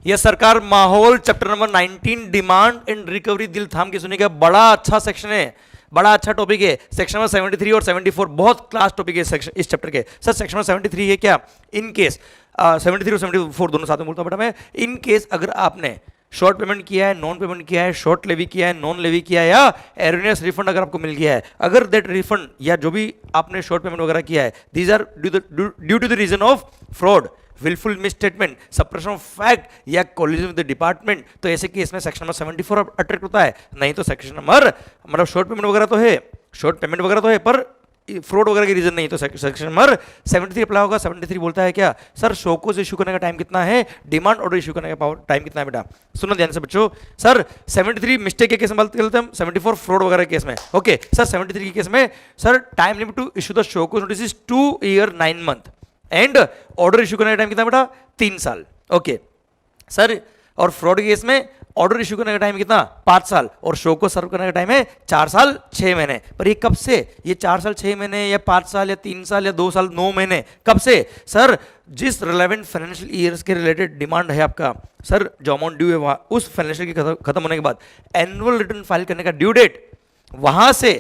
यह सरकार माहौल chapter number 19 demand and recovery दिल थाम के सुनिएगा, बड़ा अच्छा सेक्शन है, बड़ा अच्छा टॉपिक है। सेक्शन नंबर 73 और 74 बहुत क्लास टॉपिक है सेक्शन इस चैप्टर के। सर सेक्शन नंबर 73 है क्या, इन केस 73 और 74 दोनों साथ में बोलता हूं बेटा मैं। इन केस अगर आपने शॉर्ट पेमेंट किया है, नॉन पेमेंट किया है, शॉर्ट लेवी किया है, नॉन लेवी किया है, या एरनियस रिफंड अगर आपको मिल गया है, अगर दैट रिफंड या जो भी आपने शॉर्ट पेमेंट वगैरह किया है, these are due to the reason of fraud, wilful misstatement, suppression of fact या कोलिजन विद द डिपार्टमेंट, तो ऐसे केस में सेक्शन नंबर 74 अट्रैक्ट होता है। नहीं तो सेक्शन नंबर मतलब शॉर्ट पेमेंट वगैरह तो है, शॉर्ट पेमेंट वगैरह तो है, पर फ्रॉड वगैरह की रीजन नहीं, तो सेक्शन नंबर 73 अप्लाई होगा। 73 बोलता है क्या सर, शोकोज इशू करने का टाइम कितना है, डिमांड ऑर्डर इशू करने का टाइम कितना है बेटा, सुनो ध्यान से बच्चों। सर 73 मिस्टेक के केस में बात करते हैं हम, 74 फ्रॉड वगैरह के केस में। ओके सर 73 के केस में sir time limit to issue the show cause notice is 2 year 9 month and order issue करने का टाइम कितना बेटा, 3 साल। ओके सर, और फ्रॉड के केस में ऑर्डर इशू करने का टाइम कितना, 5 साल, और शो को सर्व करने का टाइम है 4 साल 6 महीने। पर ये कब से, ये 4 साल 6 महीने या 5 साल या 3 साल या 2 साल 9 महीने, कब से सर, जिस रिलेवेंट फाइनेंशियल ईयर्स के रिलेटेड डिमांड है आपका, सर जो अमाउंट ड्यू है उस फाइनेंशियल की खत्म होने के बाद एनुअल रिटर्न फाइल करने का ड्यू डेट, वहां से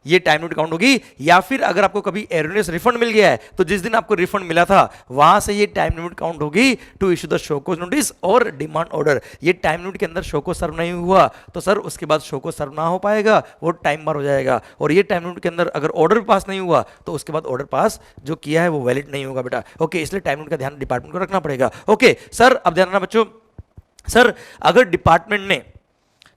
ये टाइम लिमिट काउंट होगी। या फिर अगर आपको कभी एरनियस रिफंड मिल गया है तो जिस दिन आपको रिफंड मिला था वहां से ये टाइम लिमिट काउंट होगी to issue the show cause notice और डिमांड ऑर्डर। ये टाइम लिमिट के अंदर शोको सर्व नहीं हुआ तो सर उसके बाद शोको सर्व ना हो पाएगा, वो टाइम बार हो जाएगा। और ये टाइम लिमिट के अंदर अगर ऑर्डर पास नहीं हुआ तो उसके बाद ऑर्डर पास जो किया है वो वैलिड नहीं होगा बेटा। ओके, इसलिए टाइम लिमिट का ध्यान डिपार्टमेंट को रखना पड़ेगा। ओके सर, अब ध्यान रखना बच्चों, सर अगर डिपार्टमेंट ने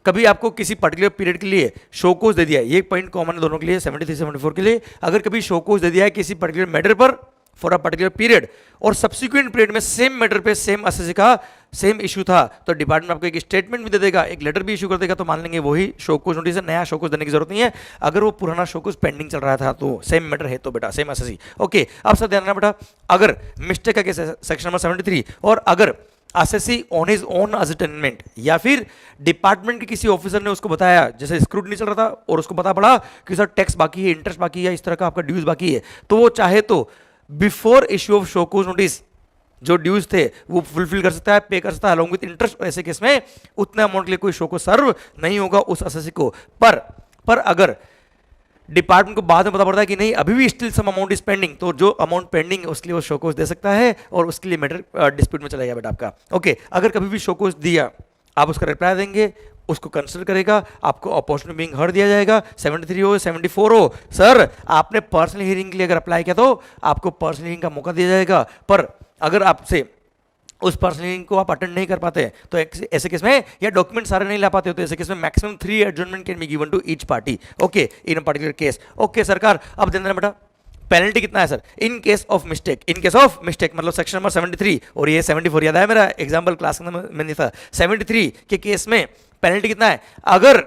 कभी आपको किसी पर्टिकुलर पीरियड के लिए शोकोज दे दिया है, ये पॉइंट कॉमन है दोनों के लिए, 73 74 के लिए, अगर कभी शोकोज दे दिया है किसी पर्टिकुलर मैटर पर फॉर अ पर्टिकुलर पीरियड और सब्सिक्वेंट पीरियड में सेम मैटर पे सेम एसएससी का सेम इशू था, तो डिपार्टमेंट आपको एक स्टेटमेंट भी दे देगा, एक लेटर भी इशू कर देगा, तो मान लेंगे वही शोकोज नोटिस है, नया शोकोज देने की जरूरत नहीं है। अगर वो पुराना शोकोज पेंडिंग चल रहा था तो सेम मैटर है तो बेटा सेम एसएससी। ओके, अब सर ध्यान रखना बेटा, अगर मिस्टेक का केस है सेक्शन नंबर 73 और अगर SSC on his own assessment या फिर डिपार्टमेंट के किसी ऑफिसर ने उसको बताया, जैसे स्क्रूटनी चल रहा था और उसको पता पड़ा कि सर टैक्स बाकी है, इंटरेस्ट बाकी है, इस तरह का आपका ड्यूज बाकी है, तो वो चाहे तो before issue of show cause notice जो ड्यूज थे वो फुलफिल कर सकता है, पे कर सकता है अलॉन्ग विद इंटरेस्ट। ऐसे केस में उतने अमाउंट के लिए कोई शोकोज सर्व नहीं होगा उस एसएससी को। पर अगर डिपार्टमेंट को बाद में पता पड़ता है कि नहीं अभी भी still some amount is pending, तो जो अमाउंट पेंडिंग है उसके लिए वो शोकोज दे सकता है और उसके लिए मैटर डिस्प्यूट में चलेगा बेटा आपका। ओके, अगर कभी भी शोकोज दिया आप उसका रिप्लाई देंगे, उसको कंसिडर करेगा, आपको अपॉर्चुनिटी बीइंग हर्ड दिया जाएगा, 73 हो 74 हो। सर आपने पर्सनल हियरिंग के लिए अगर अप्लाई किया तो आपको पर्सनल हियरिंग का मौका दिया जाएगा, पर अगर आपसे उस पर्सनल हियरिंग को आप अटेंड नहीं कर पाते तो ऐसे केस में या डॉक्यूमेंट सारे नहीं ला पाते हो तो ऐसे केस में maximum 3 adjournment can be given to each party. Okay, in a particular case. Okay सरकार, अब ध्यान देना बेटा, पेनल्टी कितना है sir in case of mistake, in case of mistake मतलब सेक्शन नंबर 73 और ये 74 याद है मेरा एग्जाम्पल क्लास में नहीं था। 73 के केस में पेनल्टी कितना है, अगर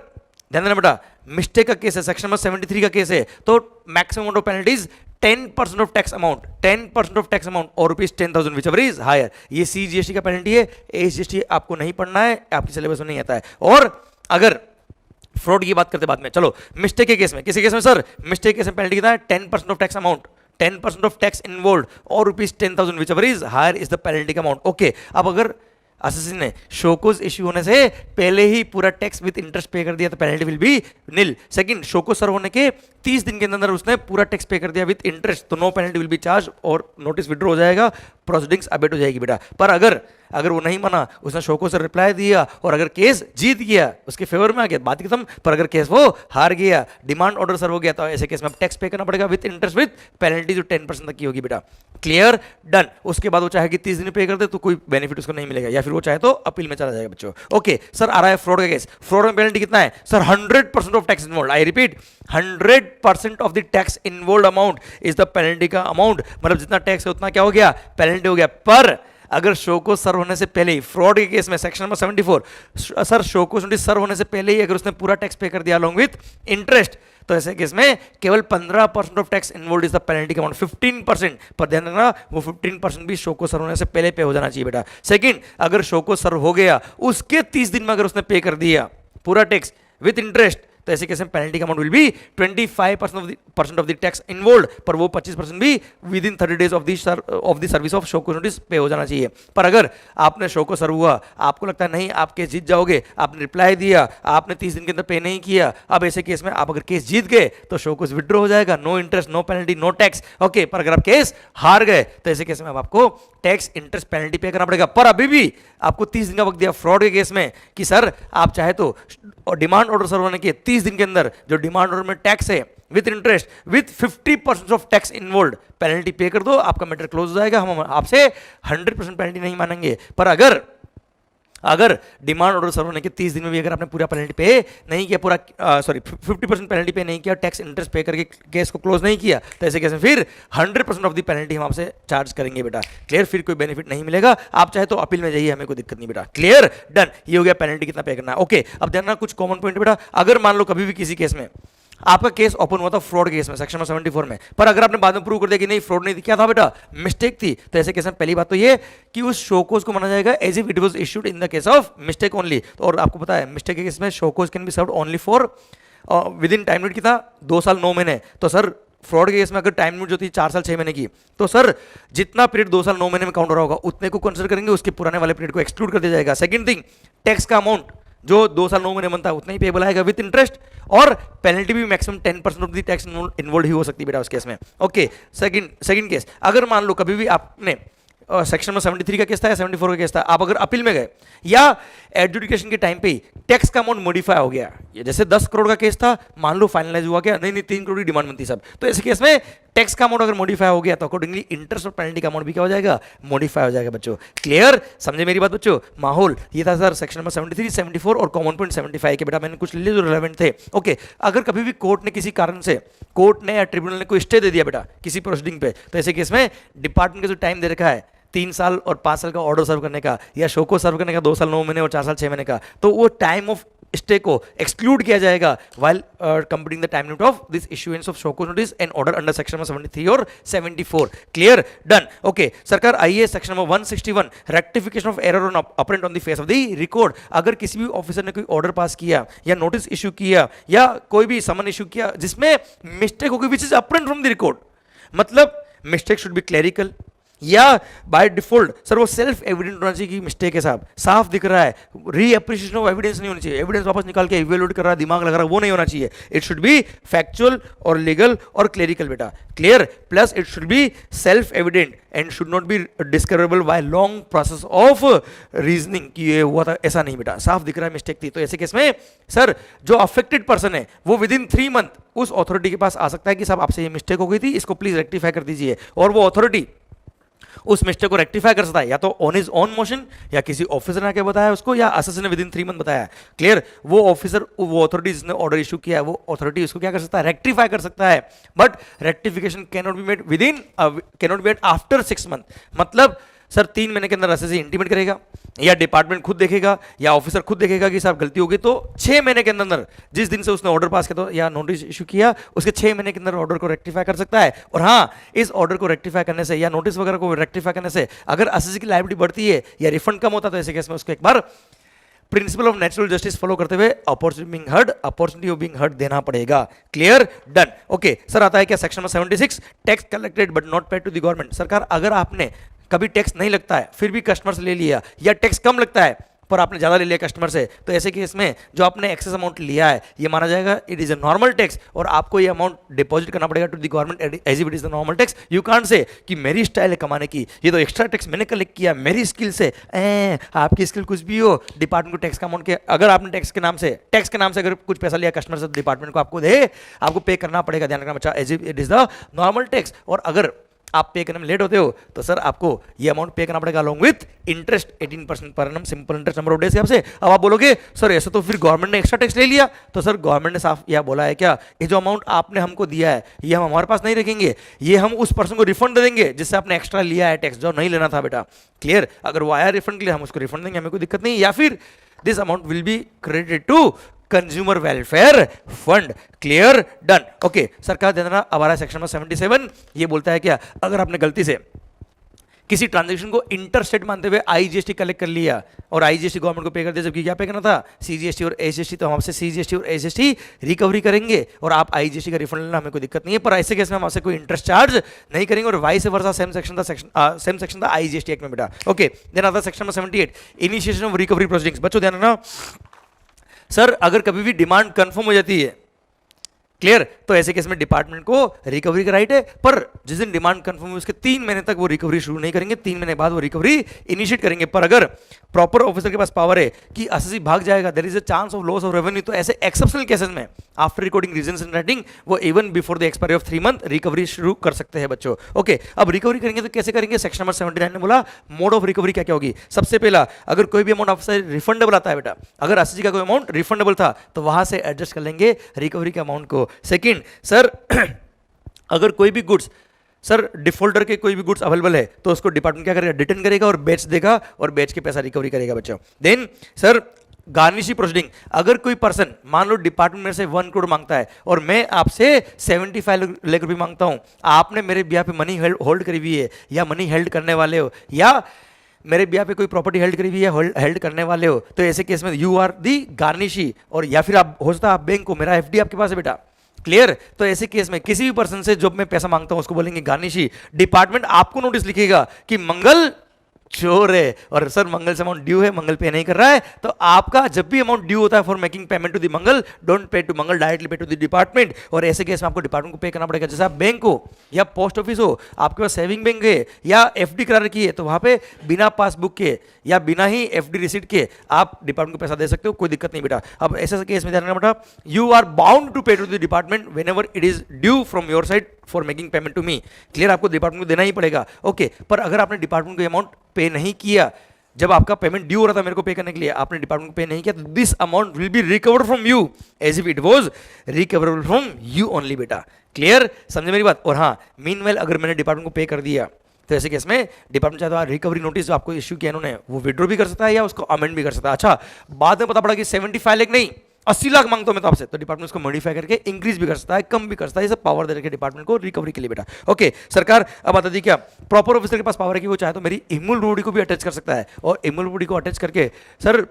ध्यान देना बेटा मिस्टेक का केस है, सेक्शन नंबर 73 का केस है, तो maximum amount of penalties 10% of tax amount, 10% of tax amount और ₹10,000 विच एवर इज हायर। ये CGST का पेनल्टी है, AGST आपको नहीं पढ़ना है, आपकी सिलेबस में नहीं आता है। और अगर फ्रॉड की बात करते बाद में, चलो मिस्टेक के केस में, किसी केस में सर मिस्टेक केस में पेनल्टी कितना है 10% of tax amount, 10% of tax involve और ₹10,000 whichever is higher is the penalty amount. Okay, अब अगर एसएससी ने शोकोज इश्यू होने से पहले ही पूरा टैक्स विद इंटरेस्ट पे कर दिया तो penalty will be nil. Second, show cause serve होने के 30 दिन के अंदर उसने पूरा टैक्स पे कर दिया विद इंटरेस्ट तो no penalty will be charge और नोटिस विड्रॉ हो जाएगा, प्रोसीडिंग्स अबेट हो जाएगी बेटा। पर अगर वो नहीं माना, उसने शोकोज से रिप्लाई दिया और अगर केस जीत गया, उसके फेवर में आ गया, बात खत्म। पर अगर केस वो हार गया, डिमांड ऑर्डर सर्व हो गया, तो ऐसे केस में टैक्स पे करना पड़ेगा विद इंटरेस्ट विद पेनल्टी जो 10% तक की होगी बेटा। Clear, done. उसके बाद वो चाहे कि 30 दिन पे कर दे तो कोई बेनिफिट उसको नहीं मिलेगा, या फिर वो चाहे तो अपील में चला जाएगा बच्चों। ओके सर, आ रहा है फ्रॉड का केस। फ्रॉड में पेनल्टी कितना है sir, 100% of tax involve. I repeat, 100% of the tax involve amount is the penalty का अमाउंट, मतलब जितना टैक्स है उतना क्या हो गया, पेनल्टी हो गया। पर अगर शोकोज सर्व होने से पहले ही, फ्रॉड के केस में section number 74, sir show cause notice serve होने से पहले ही अगर उसने पूरा टैक्स पे कर दिया अलॉन्ग विथ इंटरेस्ट, तो ऐसे केस में केवल 15% of tax involve is the penalty amount, 15%। पर ध्यान रखना वो 15% भी शोकोज सर्व होने से पहले पे हो जाना चाहिए बेटा। सेकंड, अगर शोकोज सर्व हो गया उसके 30 दिन में अगर उसने पे कर दिया पूरा टैक्स विथ इंटरेस्ट तो ऐसे केस में पेनल्टी का amount will B 25% of the tax involve, पर वो 25% भी with in 30 days of the service of show को नोटिस पे हो जाना चाहिए। पर अगर आपने शो को सर्व हुआ, आपको लगता है नहीं आप केस जीत जाओगे, आपने रिप्लाई दिया, आपने 30 दिन के अंदर पे नहीं किया, अब ऐसे केस में आप अगर केस जीत गए तो शो को विड्रॉ हो जाएगा, no interest no penalty no tax. Okay, पर अगर आप केस हार गए तो ऐसे केस में अब आपको टैक्स इंटरेस्ट पेनल्टी पे करना पड़ेगा। पर अभी भी आपको 30 दिन का वक्त दिया फ्रॉड के केस में कि सर आप चाहे तो डिमांड ऑर्डर सर्व होने के 30 दिन के अंदर जो डिमांड ऑर्डर में टैक्स है with interest with 50% of tax involve penalty पे कर दो, आपका मैटर क्लोज हो जाएगा, हम आपसे 100% पेनल्टी नहीं मानेंगे। पर अगर डिमांड ऑर्डर सर्व होने के 30 दिन में भी अगर आपने पूरा पेनल्टी पे नहीं किया, पूरा 50% पेनल्टी पे नहीं किया, टैक्स इंटरेस्ट पे करके केस को क्लोज नहीं किया, तो ऐसे केस में फिर 100% ऑफ द पेनल्टी हम आपसे चार्ज करेंगे बेटा। क्लियर, फिर कोई बेनिफिट नहीं मिलेगा, आप चाहे तो अपील में जाइए, हमें कोई दिक्कत नहीं बेटा। क्लियर, डन, ये हो गया पेनल्टी कितना पे करना है। ओके, अब देखना कुछ कॉमन पॉइंट बेटा। अगर मान लो कभी भी किसी केस में आपका केस ओपन हुआ था फ्रॉड केस में सेक्शन 74 में, पर अगर आपने बाद में प्रूव कर दिया कि नहीं फ्रॉड नहीं थी, क्या था बेटा, मिस्टेक थी, तो ऐसे केस में पहली बात तो ये कि उस शोकोज को माना जाएगा as if it was issued in the case of mistake only. तो और आपको पता है मिस्टेक के केस में show cause can be served only for within time limit कितना 2 साल 9 महीने। तो सर फ्रॉड के केस में अगर टाइम लिमिट जो थी 4 साल 6 महीने की, तो सर जितना पीरियड 2 साल 9 महीने में काउंट हो रहा होगा उतने को कंसिडर करेंगे, उसके पुराने वाले पीरियड को एक्सक्लूड कर दिया जाएगा। सेकंड थिंग, टैक्स का अमाउंट जो 2 साल 9 महीने बनता है उतना ही पेबल आएगा विद इंटरेस्ट, और पेनल्टी भी maximum 10% of the tax involve ही हो सकती है बेटा उस केस में। ओके, सेकंड केस, अगर मान लो कभी भी आपने सेक्शन में 73 का केस था या 74 का केस था, आप अगर अपील में गए या एडजुडिकेशन के टाइम पे ही टैक्स का अमाउंट मॉडिफाई हो गया, ये जैसे 10 करोड़ का केस था, मान लो फाइनलाइज हुआ क्या, नहीं 3 करोड़ की डिमांड बनती सब, तो ऐसे केस में टैक्स का अमाउंट अगर मॉडिफाई हो गया तो अकॉर्डिंगली इंटरेस्ट और पेनल्टी का अमाउंट भी क्या हो जाएगा, मॉडिफाई हो जाएगा बच्चों। क्लियर, समझे मेरी बात बच्चों। माहौल ये था सर सेक्शन नंबर 73, 74 और कॉमन पॉइंट 75 के बेटा मैंने कुछ ले जो रिलेवेंट थे। ओके, अगर कभी भी कोर्ट ने किसी कारण से, कोर्ट ने या ट्रिब्यूनल ने कोई स्टे दे दिया बेटा किसी प्रोसीडिंग पे, तो ऐसे केस में डिपार्टमेंट का जो टाइम दे रखा है 3 साल और 5 साल का ऑर्डर सर्व करने का, या शो को सर्व करने का 2 साल 9 महीने और 4 साल 6 महीने का, तो वो टाइम ऑफ स्टे को एक्सक्लूड किया जाएगा while completing the time limit of this issuance of show को notice and order under section 73 और 74। Clear, done. ओके सरकार, आइए section number 161 rectification of error on apparent on the face of the record. अगर किसी भी officer ने कोई order pass किया या नोटिस इशू किया या कोई भी समन इशू किया जिसमें मिस्टेक हो गई which is apparent from the record, मतलब मिस्टेक शुड बी क्लैरिकल या बाय डिफॉल्ट सर वो सेल्फ एविडेंट होना चाहिए कि मिस्टेक है साहब, साफ दिख रहा है, री एप्रिसिएशन ऑफ एविडेंस नहीं होनी चाहिए, एविडेंस वापस निकाल के इवेल्युएट कर रहा है, दिमाग लगा रहा है, वो नहीं होना चाहिए। इट शुड बी फैक्चुअल और लीगल और क्लेरिकल बेटा। Clear, plus it should be self evident and should not be discoverable by long process of reasoning कि ये हुआ था, ऐसा नहीं बेटा, साफ दिख रहा है मिस्टेक थी। तो ऐसे केस में सर जो अफेक्टेड पर्सन है वो विद इन 3 मंथ उस अथॉरिटी के पास आ सकता है कि साहब आपसे ये मिस्टेक हो गई थी, इसको प्लीज रेक्टिफाई कर दीजिए, और वो अथॉरिटी उस मिस्टेक को रेक्टिफाई कर सकता है या तो ऑन हिज ऑन मोशन या किसी ऑफिसर ने आके बताया उसको या असिस्टेंट ने विद इन 3 मंथ बताया। क्लियर, वो ऑफिसर वो अथॉरिटी जिसने ऑर्डर इशू किया है वो अथॉरिटी उसको क्या कर सकता है, रेक्टिफाई कर सकता है, but rectification can not be made with in can not be made after 6 month. मतलब सर 3 महीने के अंदर एसएससी इंटीमेट करेगा या डिपार्टमेंट खुद देखेगा या ऑफिसर खुद देखेगा कि साहब गलती हो गई, तो 6 महीने के अंदर जिस दिन से उसने ऑर्डर पास किया या नोटिस इशू किया उसके 6 महीने के अंदर ऑर्डर को रेक्टिफाई कर सकता है। और हाँ, इस ऑर्डर को रेक्टिफाई करने से या नोटिस वगैरह को रेक्टिफाई करने से अगर एसएससी की लायबिलिटी बढ़ती है या रिफंड कम होता है तो ऐसे केस में उसको एक बार principle of natural justice follow करते हुए अपॉर्चुनिटी ऑफ बीइंग हर्ड देना पड़ेगा। Clear, done. ओके सर, आता है क्या section 76 tax collected but not paid to the government. सरकार, अगर आपने कभी टैक्स नहीं लगता है फिर भी कस्टमर से ले लिया या टैक्स कम लगता है पर आपने ज्यादा ले लिया कस्टमर से, तो ऐसे केस में जो आपने एक्सेस अमाउंट लिया है ये माना जाएगा it is a normal tax और आपको ये अमाउंट डिपॉजिट करना पड़ेगा to the government as if it is the normal tax. You can't say कि मेरी स्टाइल है कमाने की, ये तो एक्स्ट्रा टैक्स मैंने कलेक्ट किया मेरी स्किल से। आपकी स्किल कुछ भी हो, डिपार्टमेंट को टैक्स का अमाउंट के अगर आपने टैक्स के नाम से अगर कुछ पैसा लिया कस्टमर से, डिपार्टमेंट को आपको पे करना पड़ेगा। ध्यान रखना बच्चा, as if it is the normal tax. और अगर आप पे करने में लेट होते हो तो सर आपको ये अमाउंट पे करना पड़ेगा along with interest 18% per annum, simple interest number of days आपसे। अब आप बोलोगे सर ऐसा तो फिर गवर्नमेंट ने एक्स्ट्रा टैक्स ले लिया, तो सर गवर्नमेंट ने साफ यह बोला है क्या, ये जो अमाउंट आपने हमको दिया है ये हम हमारे पास नहीं रखेंगे, ये हम उस पर्सन को रिफंड दे देंगे जिससे आपने एक्स्ट्रा लिया है टैक्स जो नहीं लेना था बेटा। क्लियर, अगर वो आया रिफंड के लिए हम उसको रिफंड देंगे, हमें कोई दिक्कत नहीं, या फिर this amount will be credited to consumer welfare fund. Clear, done. Okay सरकार ध्यान देना, अब आ रहा है सेक्शन नंबर 77, ये बोलता है क्या, अगर आपने गलती से किसी ट्रांजेक्शन को इंटरस्टेट मानते हुए आईजीएसटी कलेक्ट कर लिया और आईजीएसटी गवर्नमेंट को पे कर दिया, जबकि क्या पे करना था, सीजीएसटी और एसजीएसटी। तो हम आपसे सीजीएसटी और एसजीएसटी रिकवरी करेंगे और आप आईजीएसटी का रिफंड लेना, हमें कोई दिक्कत नहीं है। पर ऐसे केस में हम आपसे कोई इंटरेस्ट चार्ज नहीं करेंगे और वाइस वर्सा सेम सेक्शन था आईजीएसटी एक्ट में बेटा। ओके, देन आता section number 78, initiation of recovery proceedings. बच्चों ध्यान रखना सर, अगर कभी भी डिमांड कंफर्म हो जाती है, क्लियर, तो ऐसे केस में डिपार्टमेंट को रिकवरी का राइट है, पर जिस दिन डिमांड कंफर्म हुई उसके 3 महीने तक वो रिकवरी शुरू नहीं करेंगे, 3 महीने बाद वो रिकवरी इनिशिएट करेंगे। पर अगर प्रॉपर ऑफिसर के पास पावर है कि एसएससी भाग जाएगा, there is a chance of loss of revenue, तो ऐसे एक्सेप्शनल केसेस में after recording reasons in writing वो even before the expiry of 3 month recovery शुरू कर सकते हैं बच्चों। ओके, अब रिकवरी करेंगे तो कैसे करेंगे, सेक्शन नंबर 79 ने बोला मोड ऑफ रिकवरी क्या क्या होगी। सबसे पहला, अगर कोई भी अमाउंट आपसे रिफंडेबल आता है बेटा, अगर एसएससी का कोई अमाउंट रिफंडेबल था तो वहां से एडजस्ट कर लेंगे रिकवरी के अमाउंट को। सेकंड सर, अगर कोई भी गुड्स, सर डिफॉल्टर के कोई भी गुड्स अवेलेबल है तो उसको डिपार्टमेंट क्या करेगा, डिटेन करेगा और बेच देगा और बेच के पैसा रिकवरी करेगा बच्चों। देन सर गार्निशी प्रोसीडिंग, अगर कोई पर्सन मान लो डिपार्टमेंट में से 1 करोड़ मांगता है और मैं आपसे 75 लाख रुपये मांगता हूं, आपने मेरे बिहाफ पे मनी होल्ड करी हुई है या मनी हेल्ड करने वाले हो या मेरे बिहाफ पे कोई प्रॉपर्टी हेल्ड करी हुई है, हेल्ड करने वाले हो, तो ऐसे केस में यू आर दी गार्निशी। और या फिर आप हो सकता है आप बैंक को, मेरा एफडी आपके पास है बेटा, क्लियर, तो ऐसे केस में किसी भी पर्सन से जब मैं पैसा मांगता हूं उसको बोलेंगे गार्निशी। डिपार्टमेंट आपको नोटिस लिखेगा कि मंगल चोर है और सर मंगल से अमाउंट ड्यू है, मंगल पे नहीं कर रहा है, तो आपका जब भी अमाउंट ड्यू होता है for making payment to the Mangal, don't pay to Mangal, directly pay to the department. और ऐसे केस में आपको डिपार्टमेंट को पे करना पड़ेगा। जैसे आप बैंक हो या पोस्ट ऑफिस हो, आपके पास सेविंग बैंक है या एफडी करा रखी है, तो वहां पे बिना पासबुक के या बिना ही एफडी रिसीट के आप डिपार्टमेंट को पैसा दे सकते हो, कोई दिक्कत नहीं बेटा। अब ऐसे केस में ध्यान रखना बेटा, you are bound to pay to the department whenever it is due from your side for making payment to me, clear, आपको डिपार्टमेंट को देना ही पड़ेगा। ओके, पर अगर आपने डिपार्टमेंट को अमाउंट पे नहीं किया, जब आपका पेमेंट ड्यू हो रहा था मेरे को पे करने के लिए, आपने डिपार्टमेंट को पे नहीं किया, तो this amount will be recovered from you as if it was recoverable from you only बेटा, क्लियर, समझे मेरी बात। और हाँ, मीनवाइल अगर मैंने डिपार्टमेंट को पे कर दिया तो ऐसे केस में डिपार्टमेंट चाहे तो रिकवरी नोटिस जो आपको इश्यू किया इन्होंने वो विड्रॉ भी कर सकता है या उसको अमेंड भी कर सकता है। अच्छा, बाद में पता पड़ा कि 75 लाख नहीं 80 लाख मांगता हूं मैं तो आपसे, तो डिपार्टमेंट उसको मॉडिफाई करके इंक्रीज भी कर सकता है, कम भी कर सकता है, ये सब पावर दे रखे डिपार्टमेंट को रिकवरी के लिए बेटा। ओके, सरकार अब बता दी क्या प्रॉपर ऑफिसर के पास पावर है कि वो चाहे तो मेरी इमूल बॉडी को भी अटैच कर सकता है और इमूल बॉडी को अटैच करके सर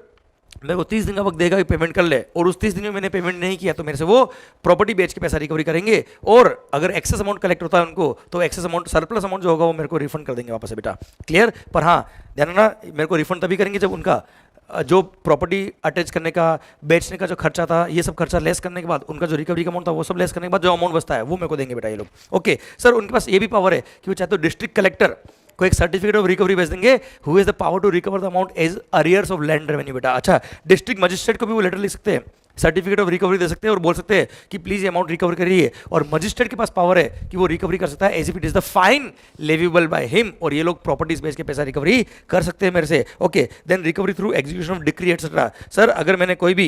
मेरे को 30 दिन का वक्त देगा कि पेमेंट कर ले, और उस 30 दिन में मैंने पेमेंट नहीं किया तो मेरे से वो प्रॉपर्टी बेच के पैसा रिकवरी करेंगे, और अगर एक्सेस अमाउंट कलेक्ट होता है उनको तो एक्सेस अमाउंट सरप्लस अमाउंट जो होगा वो मेरे को रिफंड कर देंगे वापस से बेटा, क्लियर। पर हाँ ध्यान रखना, मेरे को रिफंड तभी करेंगे जब उनका जो प्रॉपर्टी अटैच करने का, बेचने का जो खर्चा था, ये सब खर्चा लेस करने के बाद, उनका जो रिकवरी का अमाउंट था वो सब लेस करने के बाद जो अमाउंट बचता है वो मेरे को देंगे बेटा ये लोग। ओके सर, उनके पास ये भी पावर है कि वो चाहे तो डिस्ट्रिक्ट कलेक्टर को एक सर्टिफिकेट ऑफ रिकवरी भेज देंगे, who is the power to recover the amount as arrears of land revenue बेटा। अच्छा, डिस्ट्रिक्ट मजिस्ट्रेट को भी वो लेटर लिख सकते हैं, सर्टिफिकेट ऑफ रिकवरी दे सकते हैं और बोल सकते हैं कि प्लीज ये अमाउंट रिकवर करिए, और मजिस्ट्रेट के पास पावर है कि वो रिकवरी कर सकता है as if it is the fine leviable by him, और ये लोग प्रॉपर्टीज बेच के पैसा रिकवरी कर सकते हैं मेरे से। Okay, then recovery through execution of decree et cetera. Sir अगर मैंने कोई भी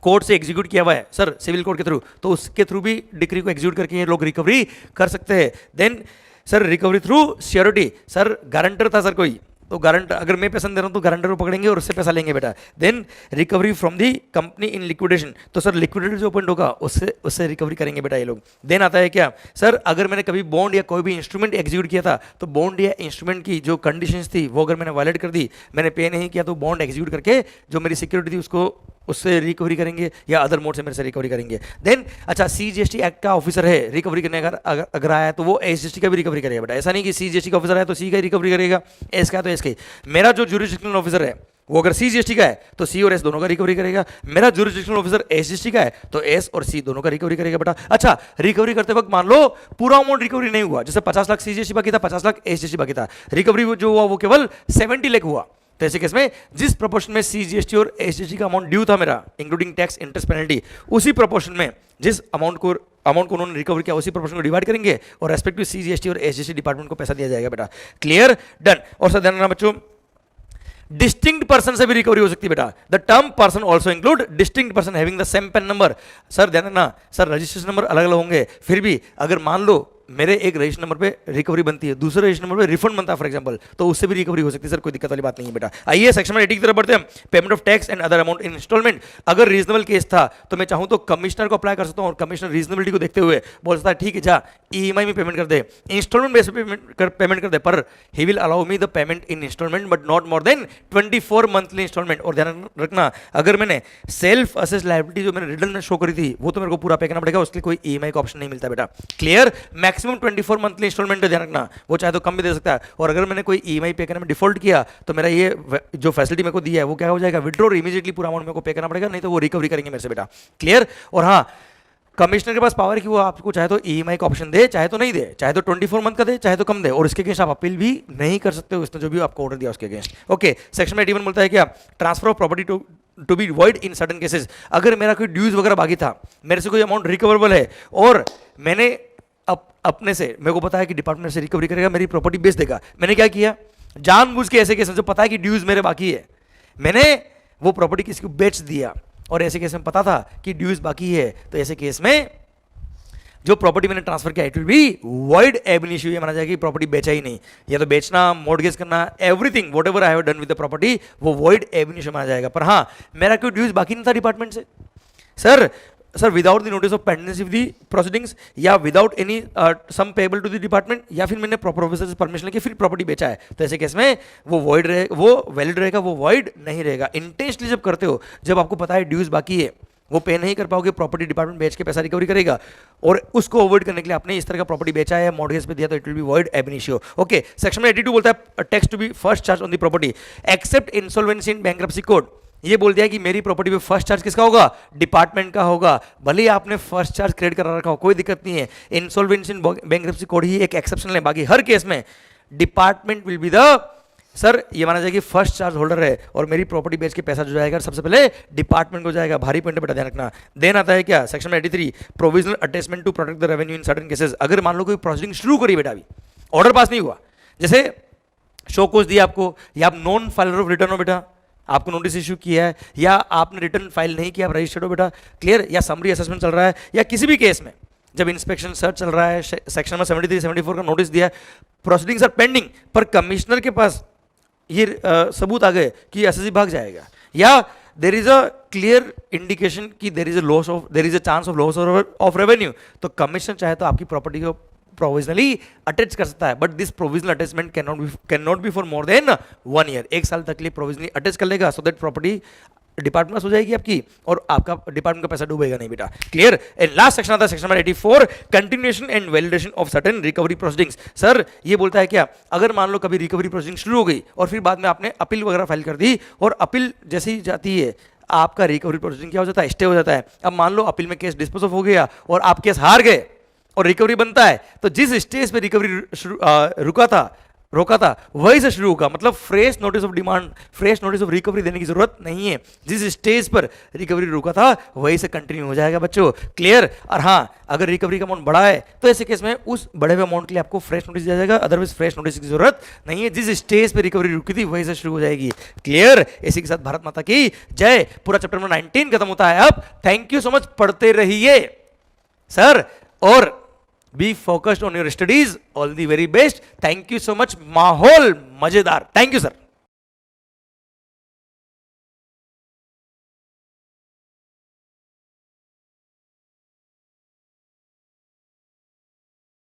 कोर्ट से एग्जीक्यूट किया हुआ है सर सिविल कोर्ट के थ्रू, तो उसके थ्रू भी डिक्री को एग्जीक्यूट करके ये लोग रिकवरी कर सकते हैं। Then sir recovery through surety, sir guarantor था सर कोई, तो गारंटर अगर मैं पैसा दे रहा हूं तो गारंटर को पकड़ेंगे और उससे पैसा लेंगे बेटा। Then recovery from the company in liquidation, तो सर लिक्विडेटर जो अपॉइंट होगा उससे रिकवरी करेंगे बेटा ये लोग। देन आता है क्या सर, अगर मैंने कभी बॉन्ड या कोई भी इंस्ट्रूमेंट एग्जीक्यूट किया था तो बॉन्ड या इंस्ट्रूमेंट की जो कंडीशंस थी वो अगर मैंने वायलेट कर दी, मैंने पे नहीं किया, तो बॉन्ड एग्जीक्यूट करके जो मेरी सिक्योरिटी थी उसको उससे रिकवरी करेंगे या अदर मोड से मेरे से रिकवरी करेंगे। देन अच्छा, सीजीएसटी एक्ट का ऑफिसर है रिकवरी करने अगर आया तो वो एसजीएसटी का भी रिकवरी करेगा बेटा। ऐसा नहीं कि सीजीएसटी का ऑफिसर है तो सी का ही रिकवरी करेगा, एस का तो एस का ही। मेरा जो ज्यूरिसडिक्शनल ऑफिसर है वो अगर सीजीएसटी का है तो सी और एस दोनों का रिकवरी करेगा, मेरा ज्यूरिसडिक्शनल ऑफिसर एसजीएसटी का है तो एस और सी दोनों का रिकवरी करेगा बेटा। अच्छा, रिकवरी करते वक्त मान लो पूरा अमाउंट रिकवरी नहीं हुआ, जैसे 50 लाख सीजीएसटी बाकी था, 50 लाख एसजीएसटी बाकी था, रिकवरी जो हुआ वो केवल 70 लाख हुआ, तो ऐसे केस में जिस प्रोपोर्शन में सीजीएसटी और एसजीएसटी का अमाउंट ड्यू था मेरा इंक्लूडिंग टैक्स इंटरेस्ट पेनल्टी, उसी प्रोपोर्शन में जिस अमाउंट को उन्होंने रिकवर किया उसी प्रोपोर्शन को डिवाइड करेंगे और रेस्पेक्टिव सीजीएसटी और एसजीएसटी डिपार्टमेंट को पैसा दिया जाएगा बेटा, क्लियर, डन। और सर ध्यान रखना बच्चों, डिस्टिंक्ट पर्सन से भी रिकवरी हो सकती है बेटा। The term person also include distinct person having the same PAN number. Sir ध्यान रखना, सर रजिस्ट्रेशन नंबर अलग अलग होंगे, फिर भी अगर मान लो मेरे एक रजिस्टर नंबर पे रिकवरी बनती है, दूसरे रजिस्टर नंबर पे रिफंड बनता है फॉर एग्जांपल, तो उससे भी रिकवरी हो सकती है सर, कोई दिक्कत वाली बात नहीं है बेटा। आइए सेक्शन नंबर 80 की तरफ बढ़ते हैं। Payment of tax and other amount in instalment. अगर रीजनेबल केस था तो मैं चाहूं तो कमिश्नर को अप्लाई कर सकता हूं और कमिश्नर रीजनेबिलिटी को देखते हुए बोल सकता है ठीक है जा ईएमआई में पेमेंट कर दे, इंस्टॉलमेंट बेस पे पेमेंट कर दे, पर he will allow me the payment in instalment but not more than 24 monthly instalment. और ध्यान रखना अगर मैंने सेल्फ असेस लायबिलिटी जो मैंने रिटर्न में शो करी थी वो तो मेरे को पूरा पे करना पड़ेगा, उसके लिए कोई ईएमआई का ऑप्शन नहीं मिलता बेटा। क्लियर? मैक्सिमम 24 मंथली इंस्टॉलमेंट ध्यान रखना, वो चाहे तो कम भी दे सकता है। और अगर मैंने कोई ईएमआई पे करने में डिफॉल्ट किया तो मेरा ये जो फैसिलिटी मेरे को दिया है वो क्या हो जाएगा, विड्रॉ, इमीडिएटली पूरा अमाउंट मेरे को पे करना पड़ेगा, नहीं तो वो रिकवरी करेंगे मेरे से बेटा। क्लियर? और हाँ, कमिश्नर के पास पावर है कि वो आपको चाहे तो ईएमआई का ऑप्शन दे, चाहे तो नहीं दे, चाहे तो 24 मंथ का दे, चाहे तो कम दे, और इसके अगेंस्ट आप अपील भी नहीं कर सकते हो, इसने जो भी आपको ऑर्डर दिया उसके अगेंस्ट। ओके, सेक्शन 81 बोलता है क्या, transfer of property to be void in certain cases. अगर मेरा कोई ड्यूज वगैरह बाकी था, मेरे से कोई अमाउंट रिकवरेबल है और मैंने अपने से, मेरे को पता है कि डिपार्टमेंट से रिकवरी करेगा, मेरी प्रॉपर्टी बेच देगा, मैंने क्या किया, जानबूझ के ऐसे केस जो पता है कि ड्यूज मेरे बाकी है, मैंने वो प्रॉपर्टी किसी को बेच दिया, और ऐसे केस में पता था कि ड्यूज बाकी है, तो ऐसे केस में जो प्रॉपर्टी मैंने ट्रांसफर किया it will be void ab initio, ये माना जाएगा कि प्रॉपर्टी बेचा ही नहीं, या तो बेचना, मॉर्गेज करना, everything what ever I have done with the property वो वॉइड एब इनिशियो माना जाएगा। पर हाँ, मेरा कोई ड्यूज बाकी नहीं था डिपार्टमेंट से, sir without the notice of pendency of the proceedings, या without any sum payable to the department, या फिर मैंने प्रॉपर ऑफिसर से परमिशन लेके फिर प्रॉपर्टी बेचा है, तो ऐसे केस में वो वॉइड रहेगा, वो वैलिड रहेगा, वो वॉइड नहीं रहेगा। इंटेंशनली जब करते हो, जब आपको पता है ड्यूज बाकी है, वो पे नहीं कर पाओगे, प्रॉपर्टी डिपार्टमेंट बेच के पैसा रिकवरी करेगा, और उसको अवॉइड करने के लिए आपने इस तरह का प्रॉपर्टी बेचा है, मॉर्गेज पे दिया, तो it will be void ab initio. Okay, section में 82 बोलता है tax to be first charge on the property except insolvency in bankruptcy code. ये बोल दिया कि मेरी प्रॉपर्टी पे फर्स्ट चार्ज किसका होगा, डिपार्टमेंट का होगा, भले ही आपने फर्स्ट चार्ज क्रेडिट करा रखा हो, कोई दिक्कत नहीं है। इंसॉल्वेंसी इन बैंक्रप्सी कोड ही एक एक्सेप्शन है, बाकी हर केस में department will be the, sir ये माना जाएगा कि फर्स्ट चार्ज होल्डर है और मेरी प्रॉपर्टी बेच के पैसा जो जाएगा सबसे पहले डिपार्टमेंट को जाएगा। भारी पॉइंट बेटा ध्यान रखना। देन आता है क्या, सेक्शन में 83 provisional attachment to protect the revenue in certain cases. अगर मान लो कोई प्रोसीडिंग शुरू करी बेटा, अभी ऑर्डर पास नहीं हुआ, जैसे शो कोज दिया आपको, या आप नॉन फाइलर ऑफ रिटर्न हो बेटा, आपको नोटिस इशू किया है, या आपने रिटर्न फाइल नहीं किया, आप रजिस्टर्ड हो बेटा, क्लियर, या समरी असेसमेंट चल रहा है, या किसी भी केस में जब इंस्पेक्शन सर्च चल रहा है, सेक्शन में 73 74 का नोटिस दिया है, प्रोसीडिंग्स आर पेंडिंग, पर कमिश्नर के पास ये सबूत आ गए कि एसएससी भाग जाएगा, या there is a clear indication कि there is a chance of loss of revenue, तो कमिश्नर चाहे तो आपकी प्रॉपर्टी को प्रोविजनली अटैच कर सकता है, but this provisional attachment can not be for more than 1 year. 1 साल तक के लिए प्रोविजनली अटैच कर लेगा, सो दैट प्रॉपर्टी डिपार्टमेंट हो जाएगी आपकी, और आपका डिपार्टमेंट का पैसा डूबेगा नहीं बेटा। क्लियर? एंड लास्ट सेक्शन आता है section number 84 continuation and validation of certain recovery proceedings. Sir ये बोलता है क्या, अगर मान लो कभी रिकवरी प्रोसीडिंग शुरू हो गई और फिर बाद में आपने अपील वगैरह फाइल कर दी, और अपील जैसे ही जाती है आपका रिकवरी प्रोसीडिंग क्या हो जाता है, स्टे हो जाता है। अब मान लो अपील में केस डिस्पोज ऑफ हो गया और आप केस हार गए और रिकवरी बनता है, तो जिस स्टेज पे रिकवरी रोका था वही से शुरू होगा, मतलब fresh notice of demand, fresh notice of recovery देने की जरूरत नहीं है, जिस स्टेज पर रिकवरी रुका था वही से कंटिन्यू हो जाएगा बच्चों। क्लियर? और हाँ, अगर रिकवरी का अमाउंट बड़ा है तो ऐसे केस में उस बड़े हुए अमाउंट के लिए आपको फ्रेश नोटिस दिया जाएगा, अदरवाइज फ्रेश नोटिस की जरूरत नहीं है, जिस स्टेज पर रिकवरी रुकी थी वही से शुरू हो जाएगी। क्लियर? इसी के साथ भारत माता की जय। पूरा चैप्टर नंबर 19 खत्म होता है अब। थैंक यू सो मच, पढ़ते रहिए सर, और be focused on your studies. All the very best. Thank you so much. माहौल मजेदार। Thank you sir.